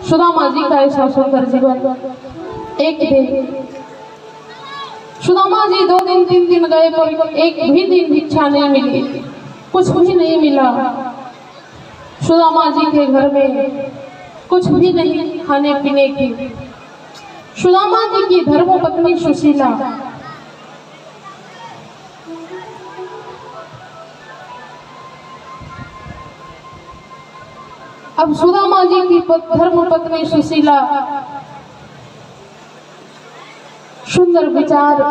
सुदामा जी का ऐसा सुंदर जीवन। एक दिन सुदामा जी 2 दिन 3 दिन गए पर एक भी दिन भिक्षा नहीं मिली, कुछ भी नहीं मिला। सुदामा जी के घर में कुछ भी नहीं खाने पीने की। सुदामा जी की धर्मपत्नी सुशीला अब सुदामा जी की धर्मपत्नी सुशीला सुंदर विचार,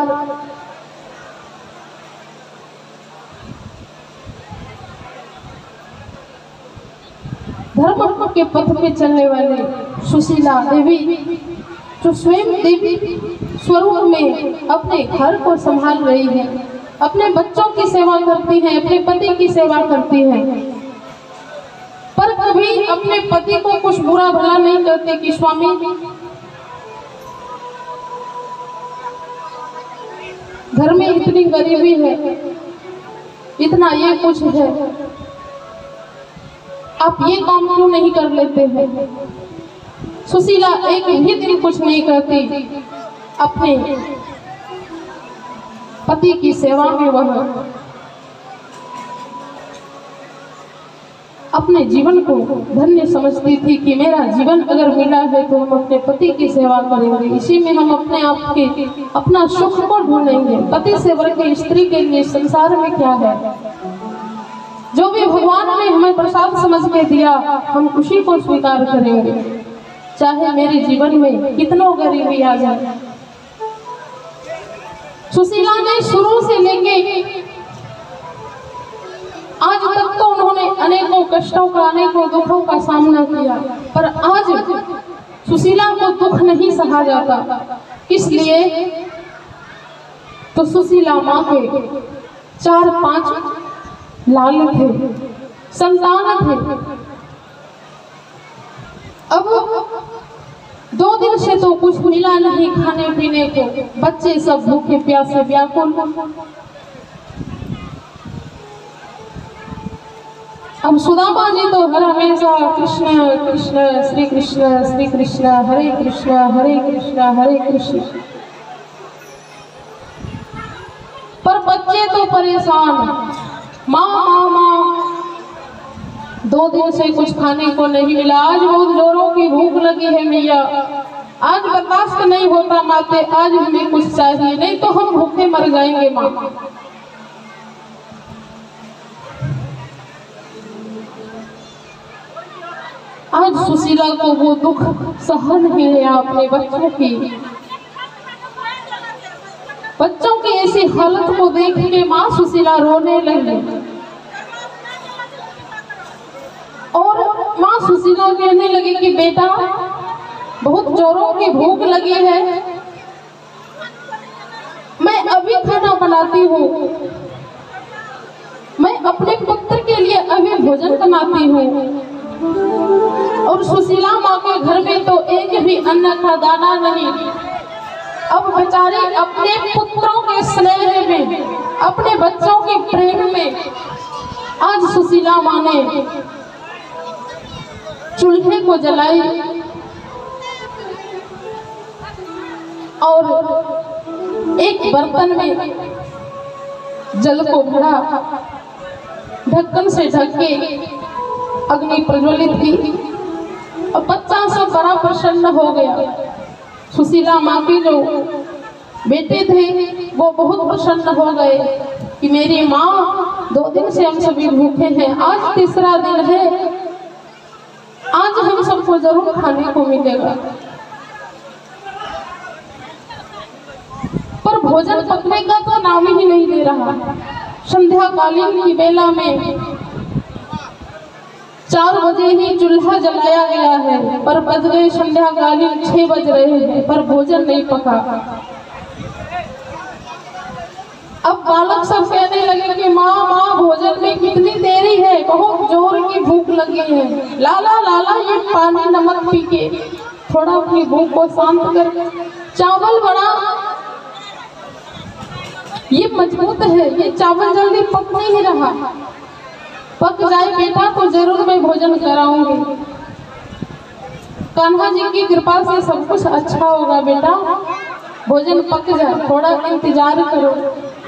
धर्म के पथ पे चलने वाले सुशीला देवी जो स्वयं देवी स्वरूप में अपने घर को संभाल रही है, अपने बच्चों की सेवा करती है, अपने पति की सेवा करती है, पर कभी अपने पति को कुछ बुरा भला नहीं करते कि स्वामी घर में इतनी गरीबी है, इतना ये कुछ है, आप ये काम क्यों नहीं कर लेते हैं। सुशीला एक भी दिन कुछ नहीं करती, अपने पति की सेवा में वह अपने जीवन को धन्य समझती थी कि मेरा जीवन अगर मिला है तो हम अपने पति की सेवा करेंगे, इसी में हम अपने आप के अपना सुख को ढूंढेंगे। पति से बढ़ के स्त्री के लिए संसार में क्या है। जो भी भगवान ने हमें प्रसाद समझ के दिया हम उसी को स्वीकार करेंगे, चाहे मेरे जीवन में कितना गरीबी आ जाए। सुशीला ने शुरू से लेके आज तक तो उन्होंने अनेकों कष्टों का, अनेकों दुखों का सामना किया, पर आज सुशीला को दुख नहीं सहा जाता। इसलिए तो सुशीला माँ के 4-5 लाल थे, संतान थे। अब 2 दिन से तो कुछ मिला नहीं खाने पीने को, बच्चे सब भूखे प्यासे व्याकुल। अब सुदामा जी तो हर हमेशा कृष्ण कृष्ण श्री कृष्ण हरे कृष्ण हरे कृष्ण हरे कृष्ण, पर बच्चे तो परेशान, माँ माँ माँ। 2 दिन से कुछ खाने को नहीं मिला, आज बहुत जोरों की भूख लगी है मैया, आज बर्दाश्त नहीं होता माते, आज हमें कुछ चाहिए, नहीं तो हम भूखे मर जाएंगे माँ। आज सुशीला को वो दुख सहन नहीं है अपने बच्चों की ऐसी हालत को देख के माँ सुशीला रोने लगी और माँ सुशीला कहने लगी कि बेटा बहुत जोरों की भूख लगी है, मैं अभी खाना बनाती हूँ, मैं अपने पुत्र के लिए अभी भोजन बनाती हूँ। और सुशीला माँ के घर में तो एक भी अन्न का दाना नहीं। अब बेचारी अपने पुत्रों के स्नेह में, अपने बच्चों के प्रेम में आज सुशीला माँ ने चूल्हे को जलाई और एक बर्तन में जल को भरा, ढक्कन से ढक के अग्नि प्रज्वलित की और बच्चा सब बड़ा प्रसन्न हो गया। सुशीला माँ के जो बेटे थे वो बहुत प्रसन्न हो गए कि मेरी माँ 2 दिन से हम सभी भूखे हैं, आज तीसरा दिन है, आज हम सबको जरूर खाने को मिलेगा। पर भोजन पकने का तो नाम ही नहीं ले रहा। संध्या कालीन की बेला में 4 बजे ही चूल्हा जलाया गया है, पर बज गए संध्या कालीन 6 बज रहे हैं, पर भोजन नहीं पका। अब बालक सब कहने लगे कि माँ माँ भोजन में कितनी देरी है, बहुत जोर की भूख लगी है, लाला लाला ये पानी नमक पी के थोड़ा अपनी भूख को शांत कर, चावल बड़ा ये मजबूत है, ये चावल जल्दी पक नहीं रहा, पक जाए बेटा तो जरूर मैं भोजन कराऊंगी। कान्हा जी की कृपा से सब कुछ अच्छा होगा बेटा, भोजन पक जाए, थोड़ा इंतजार करो।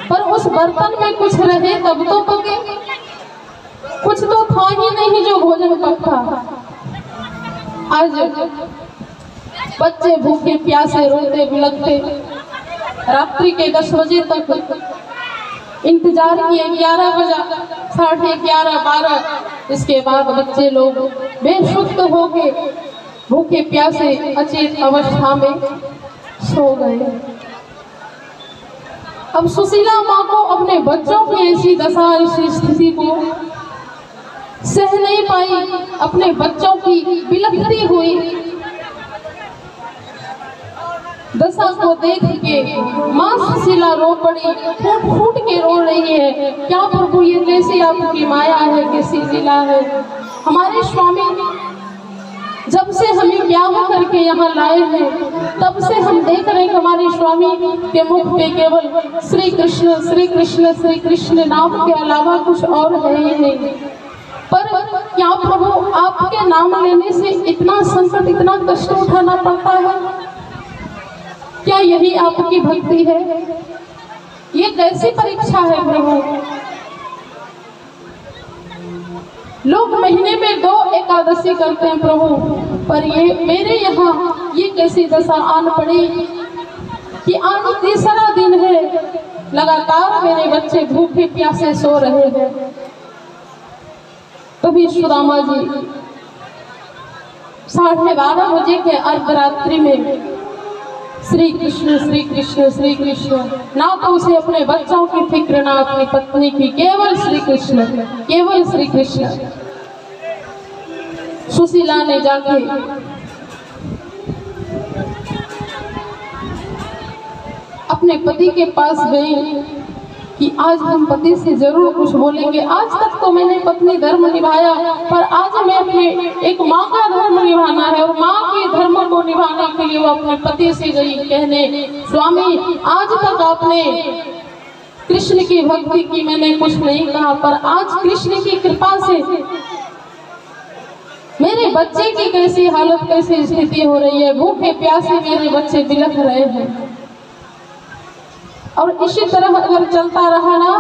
पर उस बर्तन में कुछ रहे तब तो पके, कुछ तो था ही नहीं जो भोजन पका। आज बच्चे भूखे प्यासे रोते बिलखते रात्रि के 10 बजे तक इंतजार किए। 11 बजा, 11:30, 12, इसके बाद बच्चे लोग बेसुध होके भूखे प्यासे अचेत अवस्था में सो गए। अब सुशीला माँ को अपने बच्चों की ऐसी दशा, ऐसी स्थिति को सह नहीं पाई। अपने बच्चों की बिलखती हुई दशा को देख के माँ सुशीला रो पड़ी, फूट फूट के रो रही है। क्या प्रभु, ये कैसी आपकी माया है, कैसी लीला है। हमारे स्वामी जब से हमें ब्याह करके यहाँ लाए हैं तब से हम देख रहे हैं कि हमारे स्वामी के मुख पे केवल श्री कृष्ण श्री कृष्ण श्री कृष्ण नाम के अलावा कुछ और है ही नहीं। पर क्या प्रभु, आपके नाम लेने से इतना संकट, इतना कष्ट उठाना पड़ता है? क्या यही आपकी भक्ति है? ये कैसी परीक्षा है प्रभु? लोग महीने में 2 एकादशी करते हैं प्रभु, पर ये मेरे यहाँ ये कैसी दशा आन पड़ी कि आज तीसरा दिन है लगातार मेरे बच्चे भूखे प्यासे सो रहे हैं। तभी सुदामा जी 12:30 बजे के अर्धरात्रि में श्री कृष्ण श्री कृष्ण श्री कृष्ण, ना तो उसे अपने बच्चों की फिक्र, ना अपनी पत्नी की, केवल श्री कृष्ण, केवल श्री कृष्ण। सुशीला ने जाके अपने पति के पास गई कि आज हम पति से जरूर कुछ बोलेंगे। आज तक तो मैंने पत्नी धर्म निभाया, पर आज मैं अपने एक माँ का धर्म निभाना है। और माँ के धर्म को निभाने के लिए वो अपने पति से गई कहने, स्वामी आज तक आपने कृष्ण की भक्ति की, मैंने कुछ नहीं कहा, पर आज कृष्ण की कृपा से मेरे बच्चे की कैसी हालत, कैसी स्थिति हो रही है। भूखे प्यासे मेरे बच्चे बिलख रहे हैं और इसी तरह अगर चलता रहा ना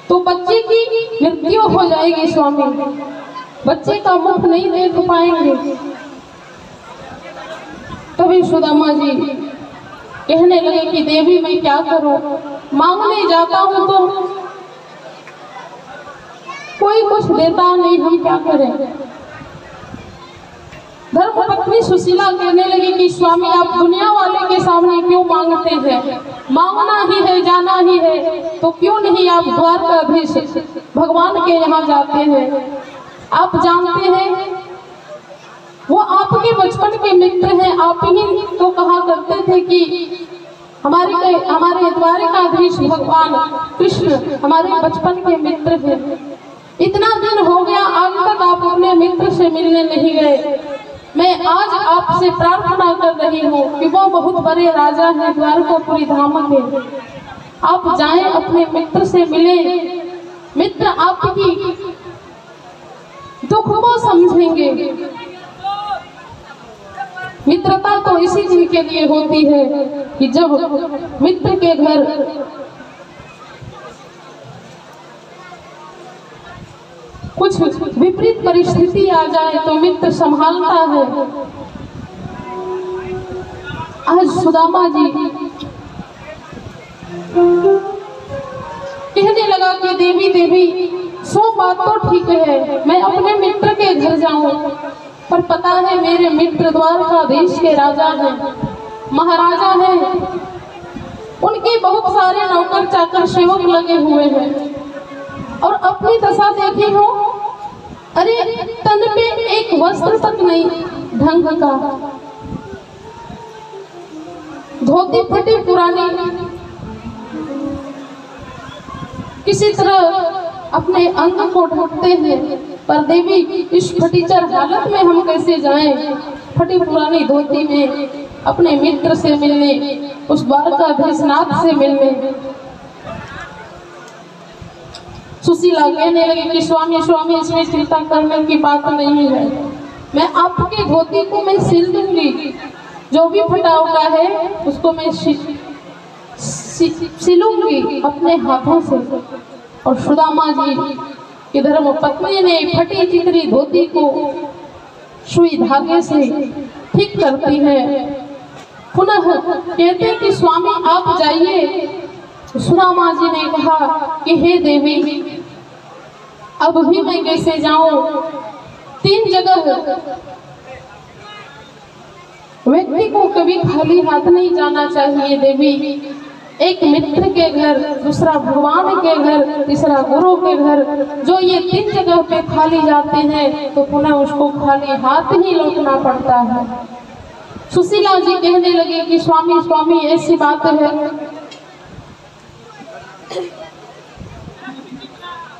तो बच्चे की मृत्यु हो जाएगी स्वामी, बच्चे का मुख नहीं देख पाएंगे। तभी सुदामा जी कहने लगे कि देवी मैं क्या करूं, मांगने जाता हूं तो कोई कुछ देता नहीं, हम क्या करें। धर्मपत्नी सुशीला कहने लगी कि स्वामी आप दुनिया वाले के सामने क्यों मांगते हैं, मांगना ही है, जाना ही है, तो क्यों नहीं आप द्वारकाधीश भगवान के यहाँ जाते हैं। आप जानते हैं वो आपके बचपन के मित्र हैं, आप ही तो कहा करते थे कि हमारे द्वारकाधीश भगवान कृष्ण हमारे बचपन के मित्र हैं। इतना दिन हो गया आज तक आप अपने मित्र से मिलने नहीं गए। मैं आज आपसे प्रार्थना कर रही हूँ कि वो बहुत बड़े राजा हैं द्वारकापुरी धाम के, आप जाएं अपने मित्र से मिलें, मित्र आपकी दुख को समझेंगे। मित्रता तो इसी दिन के लिए होती है कि जब मित्र के घर कुछ विपरीत परिस्थिति आ जाए तो मित्र संभालता है। आज सुदामा जी कहने लगा कि देवी देवी सो बात तो ठीक है, मैं अपने मित्र के घर जाऊं, पर पता है मेरे मित्र द्वारकाधीश के राजा हैं, महाराजा हैं, उनके बहुत सारे नौकर चाकर सेवक लगे हुए हैं और अपनी दशा देखी हो, अरे तन पे एक वस्त्र तक नहीं ढंग का, धोती फटी पुरानी, किसी तरह अपने अंग को ढकते हैं। पर देवी इस फटीचर हालत में हम कैसे जाएं, फटी पुरानी धोती में अपने मित्र से मिलने, उस द्वारकाधीश नाथ से मिलने। सुशीला कहने लगी कि स्वामी स्वामी इसमें चिंता करने की बात नहीं है, मैं आपके धोती को मैं सिल दूंगी, जो भी फटा हुआ है उसको मैं सिलूंगी अपने हाथों से। और सुदामा जी की धर्म पत्नी ने फटी चितरी धोती को सुई धागे से ठीक करती है। पुनः कहते कि स्वामी आप जाइए। सुदामा जी ने कहा कि हे देवी, अब भी मैं कैसे जाऊं? 3 जगह व्यक्ति को कभी खाली हाथ नहीं जाना चाहिए देवी। एक मित्र के घर, दूसरा भगवान के घर, तीसरा गुरु के घर। जो ये 3 जगह पे खाली जाते हैं तो पुनः उसको खाली हाथ ही लौटना पड़ता है। सुशीला जी कहने लगे कि स्वामी स्वामी ऐसी बात है,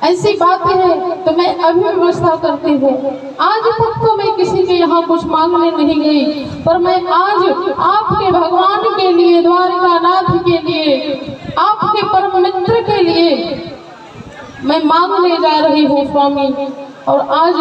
ऐसी बात है तो मैं अभी व्यवस्था करती हूँ। आज तक तो मैं किसी के यहाँ कुछ मांगने नहीं गई, पर मैं आज आपके भगवान के लिए, द्वारिकानाथ के लिए, आपके परम मित्र के लिए मैं मांगने जा रही हूँ स्वामी। और आज